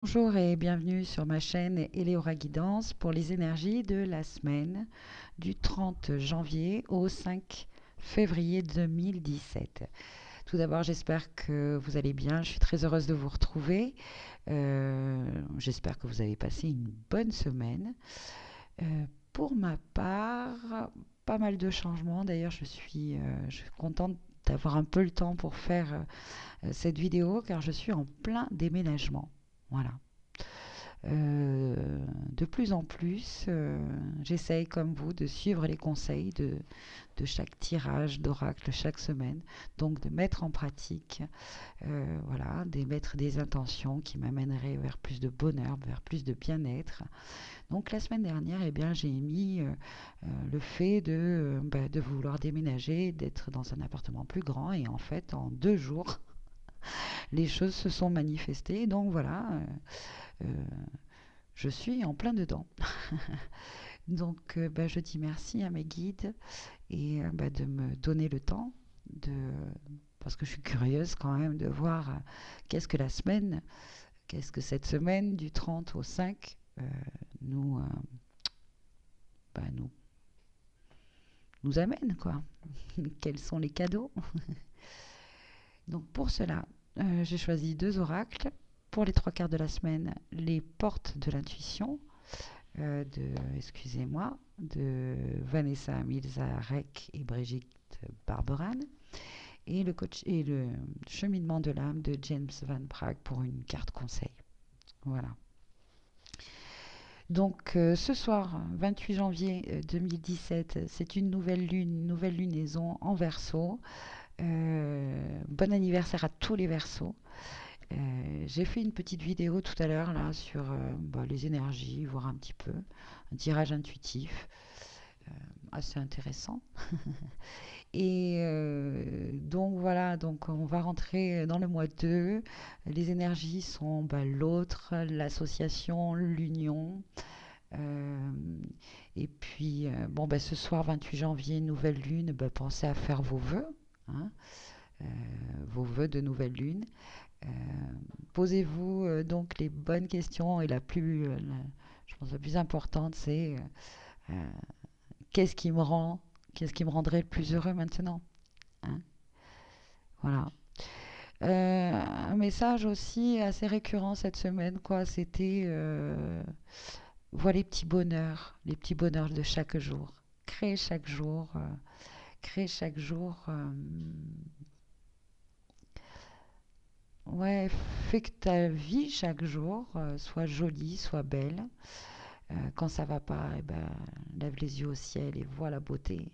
Bonjour et bienvenue sur ma chaîne Eleora Guidance pour les énergies de la semaine du 30 janvier au 5 février 2017. Tout d'abord, j'espère que vous allez bien. Je suis très heureuse de vous retrouver. J'espère que vous avez passé une bonne semaine. Pour ma part, pas mal de changements. D'ailleurs, je suis contente d'avoir un peu le temps pour faire cette vidéo car je suis en plein déménagement. Voilà. De plus en plus, j'essaye comme vous de suivre les conseils de chaque tirage d'oracle chaque semaine, donc de mettre en pratique, voilà, de mettre des intentions qui m'amèneraient vers plus de bonheur, vers plus de bien-être. Donc la semaine dernière, eh bien, j'ai mis le fait de vouloir déménager, d'être dans un appartement plus grand, et en fait, en 2 jours, les choses se sont manifestées. Donc voilà, euh, je suis en plein dedans. Donc, je dis merci à mes guides et de me donner le temps de, parce que je suis curieuse quand même de voir qu'est-ce que la semaine, qu'est-ce que cette semaine du 30 au 5 nous, nous, nous amène, quoi. Quels sont les cadeaux? Donc, pour cela, j'ai choisi 2 oracles. Pour les 3 quarts de la semaine, les portes de l'intuition excusez-moi, de Vanessa Milzarek et Brigitte Barberan, et le coach et le cheminement de l'âme de James Van Praagh pour une carte conseil. Voilà. Donc ce soir, 28 janvier 2017, c'est une nouvelle lunaison en Verseau. Bon anniversaire à tous les Verseaux. J'ai fait une petite vidéo tout à l'heure là sur les énergies, voir un petit peu, un tirage intuitif assez intéressant. Et donc voilà, donc on va rentrer dans le mois 2. Les énergies sont l'autre, l'association, l'union. Euh, et puis, ce soir, 28 janvier, nouvelle lune, pensez à faire vos vœux, hein, euh, vos vœux de nouvelle lune. Euh, Posez-vous donc les bonnes questions et je pense la plus importante, c'est euh, qu'est-ce qui me rend, qu'est-ce qui me rendrait le plus heureux maintenant, hein. Voilà. Un message aussi assez récurrent cette semaine, quoi. C'était vois les petits bonheurs de chaque jour. Crée chaque jour, crée chaque jour. Ouais, fais que ta vie chaque jour soit jolie, soit belle. Quand ça va pas, lève les yeux au ciel et vois la beauté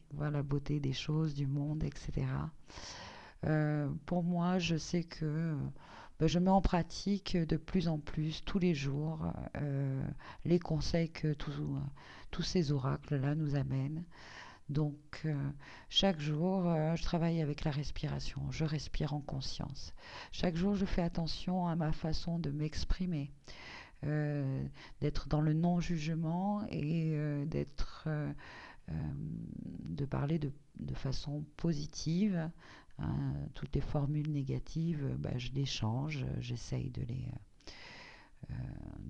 des choses, du monde, etc. Pour moi, je sais que je mets en pratique de plus en plus tous les jours les conseils que tous ces oracles-là nous amènent. Donc, chaque jour, je travaille avec la respiration. Je respire en conscience. Chaque jour, je fais attention à ma façon de m'exprimer, d'être dans le non-jugement et euh, de parler de façon positive, hein. Toutes les formules négatives, je les change, j'essaye de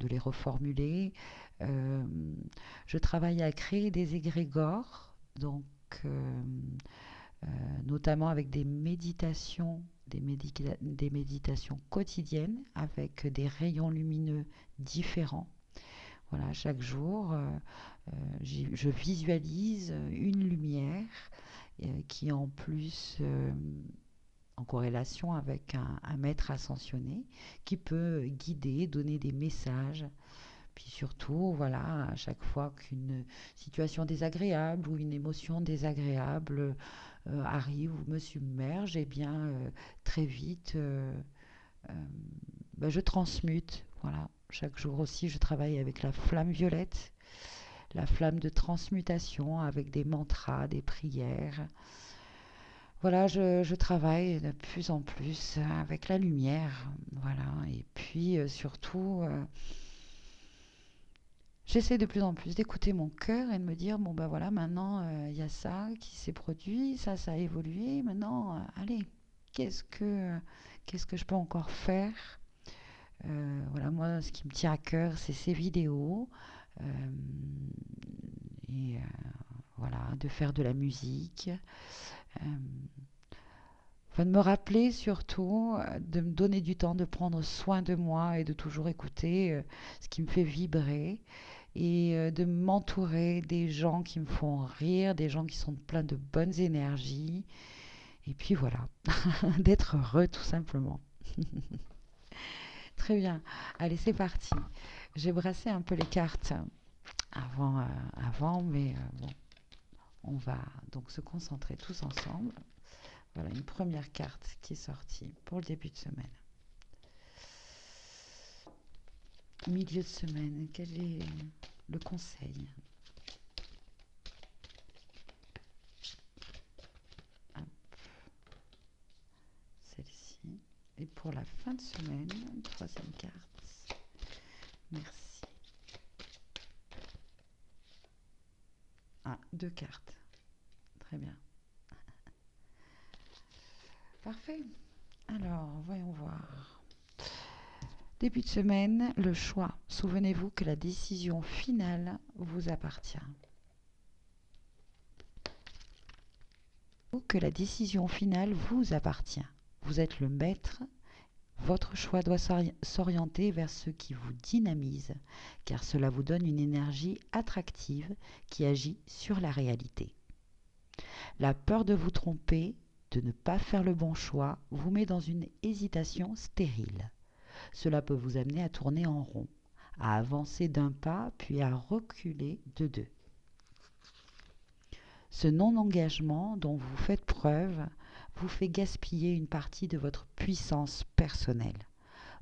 les reformuler. Euh, je travaille à créer des égrégores, donc euh, euh, notamment avec des méditations quotidiennes avec des rayons lumineux différents. Voilà, chaque jour, je visualise une lumière qui en plus en corrélation avec un maître ascensionné qui peut guider, donner des messages. Puis surtout, voilà, à chaque fois qu'une situation désagréable ou une émotion désagréable arrive ou me submerge, eh bien, très vite, euh, je transmute. Voilà. Chaque jour aussi, je travaille avec la flamme violette, la flamme de transmutation, avec des mantras, des prières. Voilà, je travaille de plus en plus avec la lumière. Voilà. Et puis, surtout, j'essaie de plus en plus d'écouter mon cœur et de me dire, bon ben voilà, maintenant il y a ça qui s'est produit, ça a évolué, maintenant, allez, qu'est-ce que, qu'est-ce que je peux encore faire Voilà, moi, ce qui me tient à cœur, c'est ces vidéos. euh, et voilà, de faire de la musique. euh, Enfin, de me rappeler surtout, de me donner du temps, de prendre soin de moi et de toujours écouter ce qui me fait vibrer et de m'entourer des gens qui me font rire, des gens qui sont pleins de bonnes énergies. Et puis voilà, d'être heureux tout simplement. Très bien. Allez, c'est parti. J'ai brassé un peu les cartes avant, mais bon, on va donc se concentrer tous ensemble. Voilà une première carte qui est sortie pour le début de semaine. Milieu de semaine, quel est le conseil? Hop, celle-ci. Et pour la fin de semaine, troisième carte. Merci. Ah, deux cartes. Très bien. Parfait. Alors, voyons voir. Début de semaine, le choix. Souvenez-vous que la décision finale vous appartient. Que la décision finale vous appartient. Vous êtes le maître. Votre choix doit s'orienter vers ce qui vous dynamise, car cela vous donne une énergie attractive qui agit sur la réalité. La peur de vous tromper, de ne pas faire le bon choix, vous met dans une hésitation stérile. Cela peut vous amener à tourner en rond, à avancer d'un pas, puis à reculer de deux. Ce non-engagement dont vous faites preuve vous fait gaspiller une partie de votre puissance personnelle.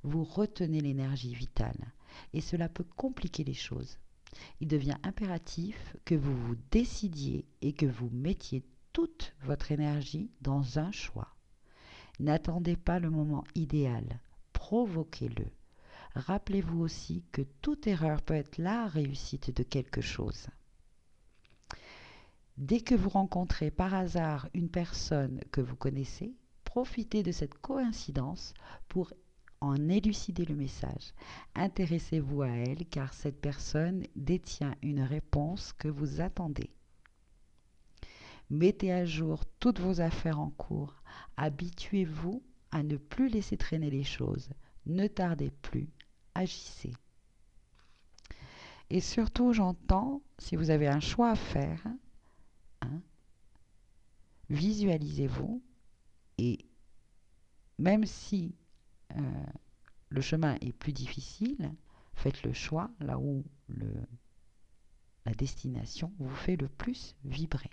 Vous retenez l'énergie vitale et cela peut compliquer les choses. Il devient impératif que vous vous décidiez et que vous mettiez toute votre énergie dans un choix. N'attendez pas le moment idéal, provoquez-le. Rappelez-vous aussi que toute erreur peut être la réussite de quelque chose. Dès que vous rencontrez par hasard une personne que vous connaissez, profitez de cette coïncidence pour en élucider le message. Intéressez-vous à elle car cette personne détient une réponse que vous attendez. Mettez à jour toutes vos affaires en cours. Habituez-vous à ne plus laisser traîner les choses. Ne tardez plus, agissez. Et surtout, j'entends, si vous avez un choix à faire, hein, visualisez-vous et même si euh, le chemin est plus difficile, faites le choix là où la destination vous fait le plus vibrer.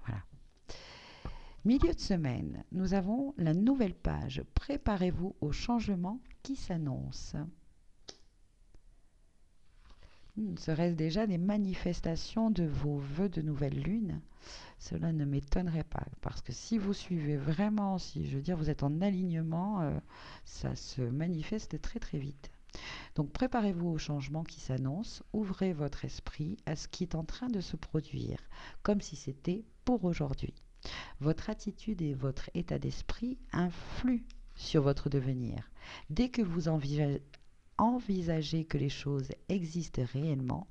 Voilà. Milieu de semaine, nous avons la nouvelle page. Préparez-vous au changement qui s'annonce. Serait-ce déjà des manifestations de vos vœux de nouvelle lune? Cela ne m'étonnerait pas, parce que si vous suivez vraiment, si je veux dire vous êtes en alignement, ça se manifeste très très vite. Donc préparez-vous au changement qui s'annonce, ouvrez votre esprit à ce qui est en train de se produire, comme si c'était pour aujourd'hui. Votre attitude et votre état d'esprit influent sur votre devenir. Dès que vous envisagez que les choses existent réellement,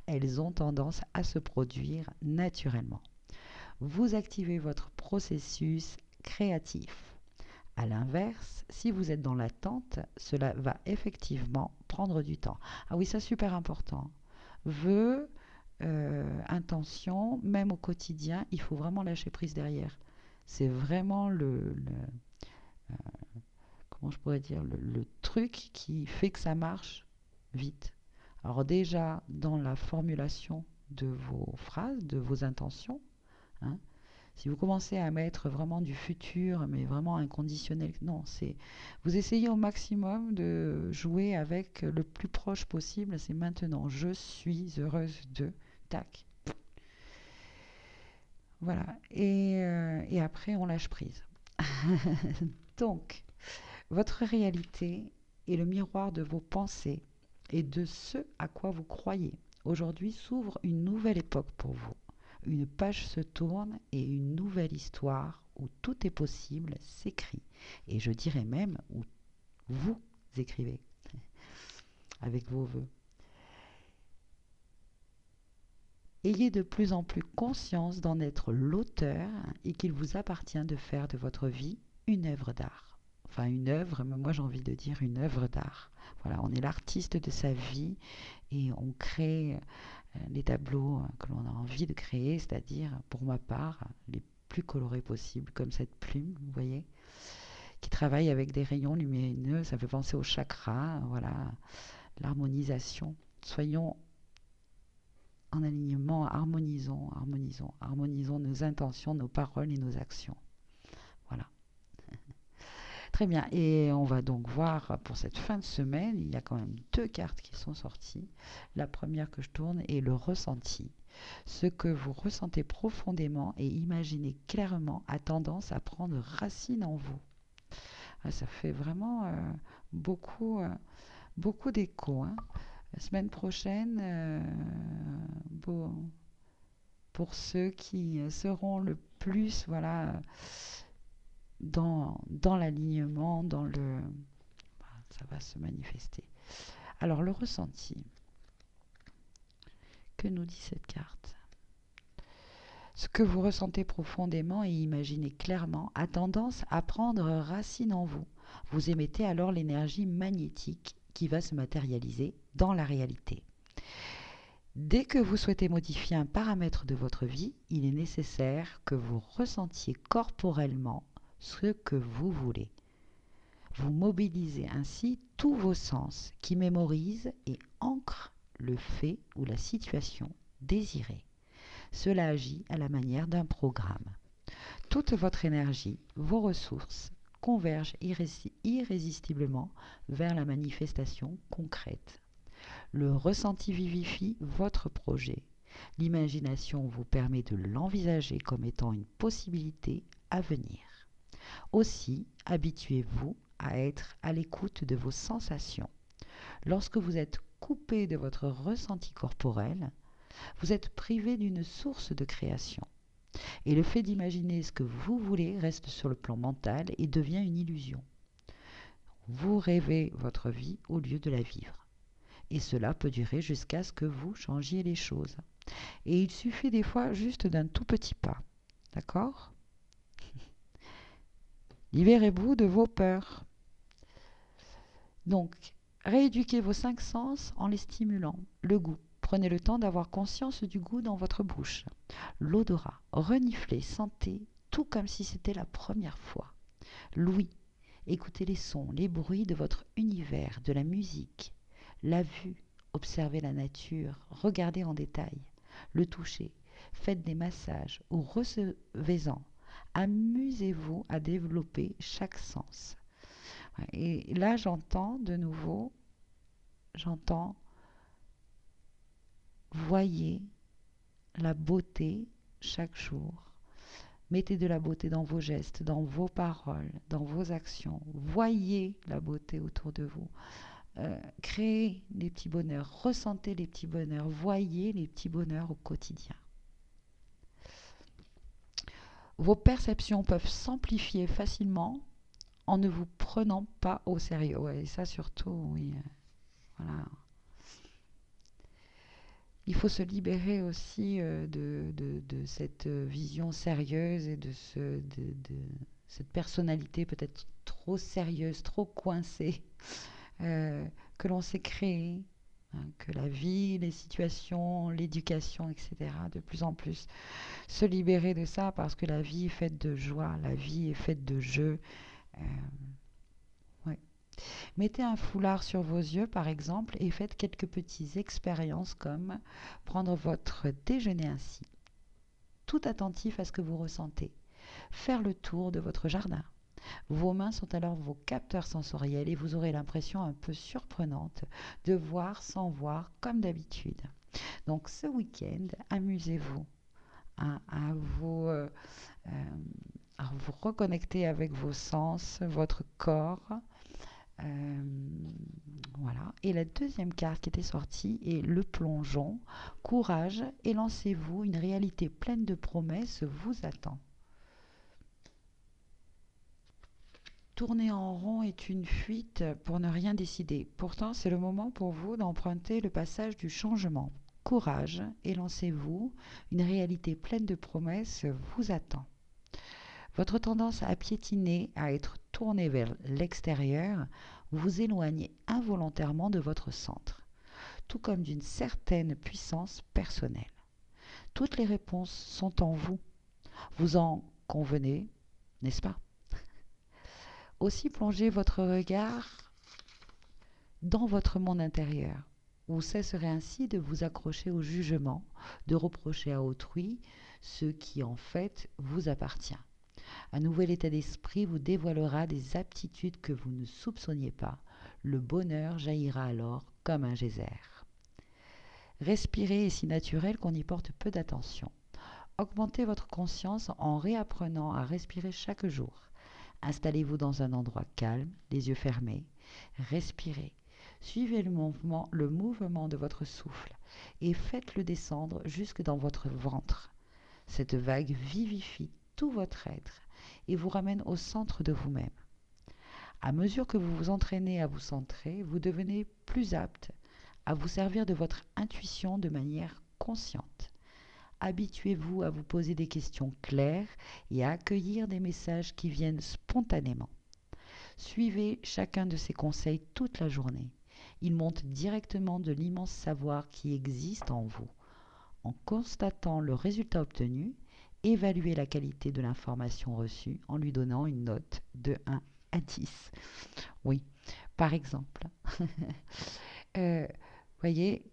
elles ont tendance à se produire naturellement. Vous activez votre processus créatif. À l'inverse, si vous êtes dans l'attente, cela va effectivement prendre du temps. Ah oui, ça c'est super important. Vœux, intention, même au quotidien, il faut vraiment lâcher prise derrière. C'est vraiment comment je pourrais dire, le truc qui fait que ça marche vite. Alors déjà, dans la formulation de vos phrases, de vos intentions, hein, si vous commencez à mettre vraiment du futur, mais vraiment inconditionnel, non, c'est vous essayez au maximum de jouer avec le plus proche possible. C'est maintenant. Je suis heureuse de. Tac. Voilà. Et après, on lâche prise. Donc, votre réalité est le miroir de vos pensées et de ce à quoi vous croyez. Aujourd'hui s'ouvre une nouvelle époque pour vous. Une page se tourne et une nouvelle histoire où tout est possible s'écrit. Et je dirais même où Vous écrivez avec vos vœux. Ayez de plus en plus conscience d'en être l'auteur et qu'il vous appartient de faire de votre vie une œuvre d'art. Enfin, une œuvre, mais moi j'ai envie de dire une œuvre d'art. Voilà, on est l'artiste de sa vie et on crée les tableaux que l'on a envie de créer, c'est-à-dire, pour ma part, les plus colorés possibles, comme cette plume, vous voyez, qui travaille avec des rayons lumineux. Ça fait penser au chakra, voilà, l'harmonisation. Soyons en alignement, harmonisons nos intentions, nos paroles et nos actions. Voilà. Très bien. Et on va donc voir pour cette fin de semaine, il y a quand même deux cartes qui sont sorties. La première que je tourne est le ressenti. Ce que vous ressentez profondément et imaginez clairement a tendance à prendre racine en vous. Ah, ça fait vraiment beaucoup, beaucoup d'écho, hein. La semaine prochaine, pour ceux qui seront le plus voilà, dans l'alignement, ça va se manifester. Alors le ressenti, que nous dit cette carte? Ce que vous ressentez profondément et imaginez clairement a tendance à prendre racine en vous. Vous émettez alors l'énergie magnétique qui va se matérialiser dans la réalité. Dès que vous souhaitez modifier un paramètre de votre vie, il est nécessaire que vous ressentiez corporellement ce que vous voulez. Vous mobilisez ainsi tous vos sens qui mémorisent et ancrent le fait ou la situation désirée. Cela agit à la manière d'un programme. Toute votre énergie, vos ressources convergent irrésistiblement vers la manifestation concrète. Le ressenti vivifie votre projet. L'imagination vous permet de l'envisager comme étant une possibilité à venir. Aussi, habituez-vous à être à l'écoute de vos sensations. Lorsque vous êtes coupé de votre ressenti corporel, vous êtes privé d'une source de création. Et le fait d'imaginer ce que vous voulez reste sur le plan mental et devient une illusion. Vous rêvez votre vie au lieu de la vivre. Et cela peut durer jusqu'à ce que vous changiez les choses. Et il suffit des fois juste d'un tout petit pas. D'accord? Libérez-vous de vos peurs. Donc, rééduquez vos cinq sens en les stimulant. Le goût. Prenez le temps d'avoir conscience du goût dans votre bouche. L'odorat. Reniflez, sentez, tout comme si c'était la première fois. L'ouïe. Écoutez les sons, les bruits de votre univers, de la musique. La vue. Observez la nature, regardez en détail. Le toucher. Faites des massages ou recevez-en. Amusez-vous à développer chaque sens. Et là, j'entends de nouveau, voyez la beauté chaque jour. Mettez de la beauté dans vos gestes, dans vos paroles, dans vos actions. Voyez la beauté autour de vous. Créez les petits bonheurs, ressentez les petits bonheurs, voyez les petits bonheurs au quotidien. Vos perceptions peuvent s'amplifier facilement en ne vous prenant pas au sérieux. Ouais, et ça surtout, oui. Voilà. Il faut se libérer aussi de cette vision sérieuse et de cette personnalité peut-être trop sérieuse, trop coincée, que l'on s'est créée, hein, que la vie, les situations, l'éducation, etc., de plus en plus, se libérer de ça parce que la vie est faite de joie, la vie est faite de jeux. Euh, ouais. Mettez un foulard sur vos yeux, par exemple, et faites quelques petites expériences comme prendre votre déjeuner ainsi, tout attentif à ce que vous ressentez. Faire le tour de votre jardin. Vos mains sont alors vos capteurs sensoriels et vous aurez l'impression un peu surprenante de voir sans voir comme d'habitude. Donc ce week-end, amusez-vous à vous reconnecter avec vos sens, votre corps. Euh, voilà. Et la deuxième carte qui était sortie est le plongeon. Courage et lancez-vous, une réalité pleine de promesses vous attend. Tourner en rond est une fuite pour ne rien décider. Pourtant, c'est le moment pour vous d'emprunter le passage du changement. Courage et lancez-vous. Une réalité pleine de promesses vous attend. Votre tendance à piétiner, à être tourné vers l'extérieur, vous éloigne involontairement de votre centre, tout comme d'une certaine puissance personnelle. Toutes les réponses sont en vous. Vous en convenez, n'est-ce pas? Aussi plongez votre regard dans votre monde intérieur. Vous cesserez ainsi de vous accrocher au jugement, de reprocher à autrui ce qui en fait vous appartient. Un nouvel état d'esprit vous dévoilera des aptitudes que vous ne soupçonniez pas. Le bonheur jaillira alors comme un geyser. Respirer est si naturel qu'on y porte peu d'attention. Augmentez votre conscience en réapprenant à respirer chaque jour. Installez-vous dans un endroit calme, les yeux fermés. Respirez. Suivez le mouvement de votre souffle et faites-le descendre jusque dans votre ventre. Cette vague vivifie tout votre être et vous ramène au centre de vous-même. À mesure que vous vous entraînez à vous centrer, vous devenez plus apte à vous servir de votre intuition de manière consciente. Habituez-vous à vous poser des questions claires et à accueillir des messages qui viennent spontanément. Suivez chacun de ces conseils toute la journée. Ils montent directement de l'immense savoir qui existe en vous. En constatant le résultat obtenu, évaluez la qualité de l'information reçue en lui donnant une note de 1 à 10. Oui, par exemple. Voyez,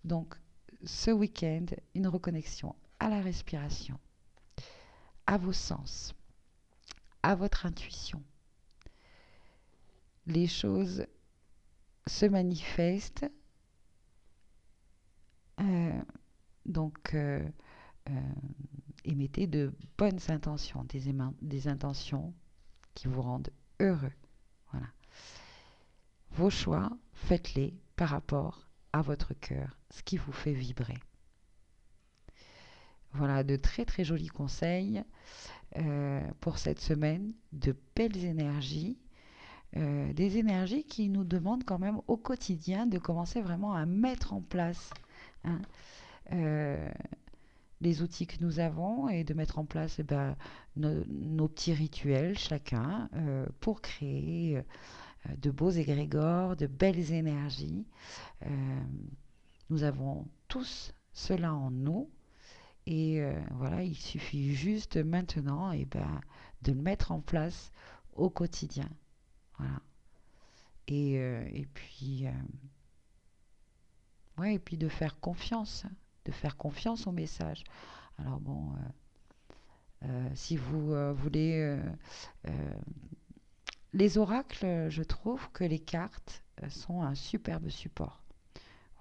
donc ce week-end, une reconnexion à la respiration, à vos sens, à votre intuition. Les choses se manifestent, euh, donc émettez de bonnes intentions, des intentions qui vous rendent heureux. Voilà. Vos choix, faites-les par rapport à votre cœur, ce qui vous fait vibrer. Voilà de très très jolis conseils pour cette semaine, de belles énergies, des énergies qui nous demandent quand même au quotidien de commencer vraiment à mettre en place, hein, euh, les outils que nous avons et de mettre en place nos petits rituels chacun pour créer de beaux égrégores, de belles énergies. Euh, Nous avons tous cela en nous et voilà, il suffit juste maintenant de le mettre en place au quotidien. Voilà. Et puis, ouais, et puis de faire confiance au message. Alors bon, si vous voulez les oracles, je trouve que les cartes sont un superbe support.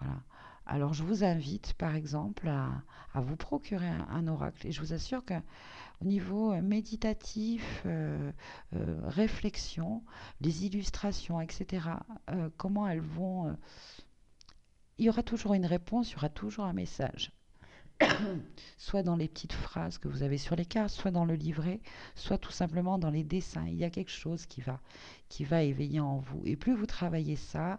Voilà. Alors je vous invite par exemple à vous procurer un oracle et je vous assure qu'au niveau méditatif, réflexion, les illustrations, etc., comment elles vont... il y aura toujours une réponse, il y aura toujours un message. Soit dans les petites phrases que vous avez sur les cartes, soit dans le livret, soit tout simplement dans les dessins. Il y a quelque chose qui va éveiller en vous. Et plus vous travaillez ça,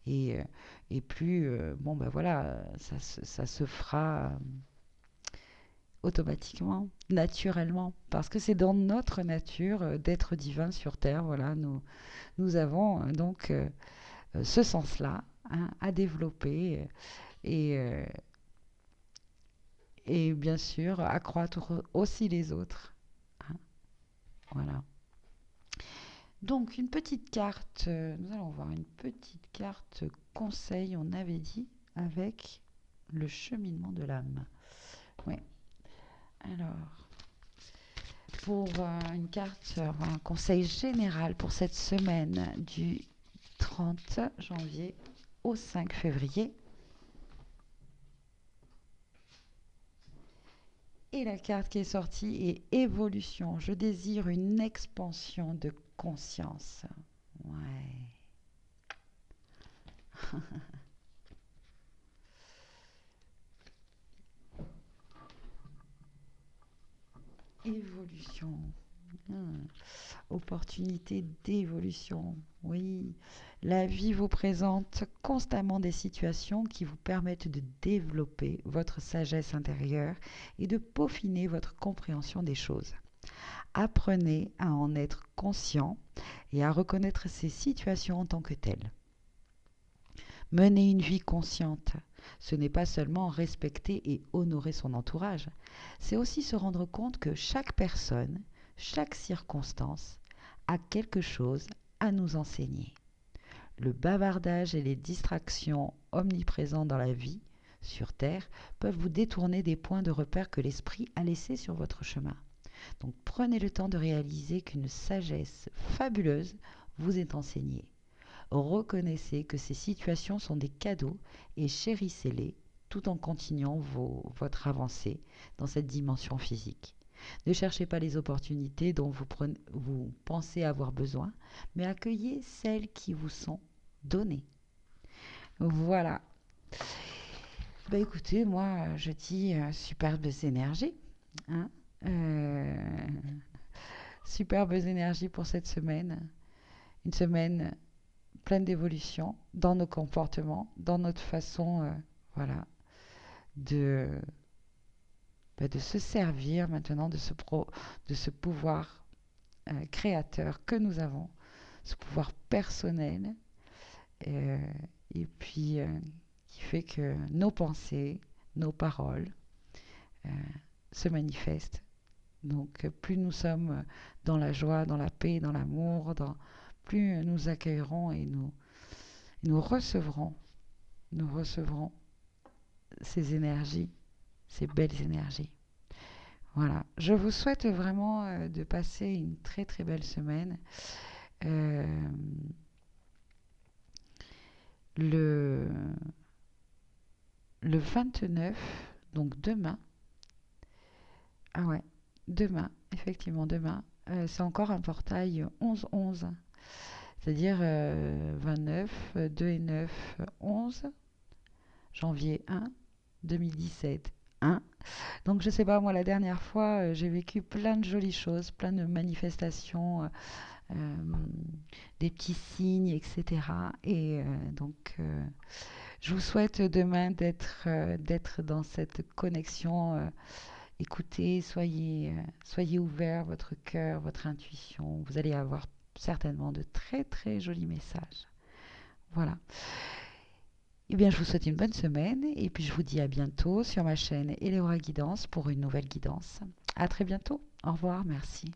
et, euh, et plus, bon ben voilà, ça se fera automatiquement, naturellement, parce que c'est dans notre nature d'être divin sur Terre. Voilà, nous avons donc ce sens-là, hein, à développer et, euh, et bien sûr accroître aussi les autres, hein. Voilà. Donc une petite carte, nous allons voir une petite carte conseil, on avait dit, avec le cheminement de l'âme. Oui. Alors, pour une carte, un conseil général pour cette semaine du 30 janvier au 5 février. Et la carte qui est sortie est évolution. Je désire une expansion de conscience. Ouais. Évolution. Hmm. Opportunité d'évolution. Oui, la vie vous présente constamment des situations qui vous permettent de développer votre sagesse intérieure et de peaufiner votre compréhension des choses. Apprenez à en être conscient et à reconnaître ces situations en tant que telles. Mener une vie consciente, ce n'est pas seulement respecter et honorer son entourage, c'est aussi se rendre compte que chaque personne, chaque circonstance a quelque chose à nous enseigner. Le bavardage et les distractions omniprésents dans la vie, sur Terre, peuvent vous détourner des points de repère que l'esprit a laissés sur votre chemin. Donc prenez le temps de réaliser qu'une sagesse fabuleuse vous est enseignée. Reconnaissez que ces situations sont des cadeaux et chérissez-les tout en continuant votre avancée dans cette dimension physique. Ne cherchez pas les opportunités dont vous pensez avoir besoin, mais accueillez celles qui vous sont données. Voilà. Bah écoutez, moi je dis superbes énergies. Hein. Euh, Superbes énergies pour cette semaine. Une semaine pleine d'évolution dans nos comportements, dans notre façon voilà, de, de se servir maintenant de ce pouvoir créateur que nous avons, ce pouvoir personnel, euh, et puis qui fait que nos pensées, nos paroles euh, se manifestent. Donc plus nous sommes dans la joie, dans la paix, dans l'amour, plus nous accueillerons et nous recevrons nous recevrons ces énergies, ces belles énergies. Voilà, je vous souhaite vraiment de passer une très très belle semaine. Euh, le, le 29, donc demain, ah ouais, demain, effectivement demain, c'est encore un portail 11-11, c'est-à-dire 29, 2 et 9, 11, janvier 1, 2017, 1. Donc je sais pas, moi la dernière fois, j'ai vécu plein de jolies choses, plein de manifestations, euh, des petits signes, etc. Et je vous souhaite demain d'être dans cette connexion. Écoutez, soyez ouverts, votre cœur, votre intuition. Vous allez avoir certainement de très très jolis messages. Voilà. Eh bien, je vous souhaite une bonne semaine et puis je vous dis à bientôt sur ma chaîne Eleora Guidance pour une nouvelle guidance. À très bientôt. Au revoir, merci.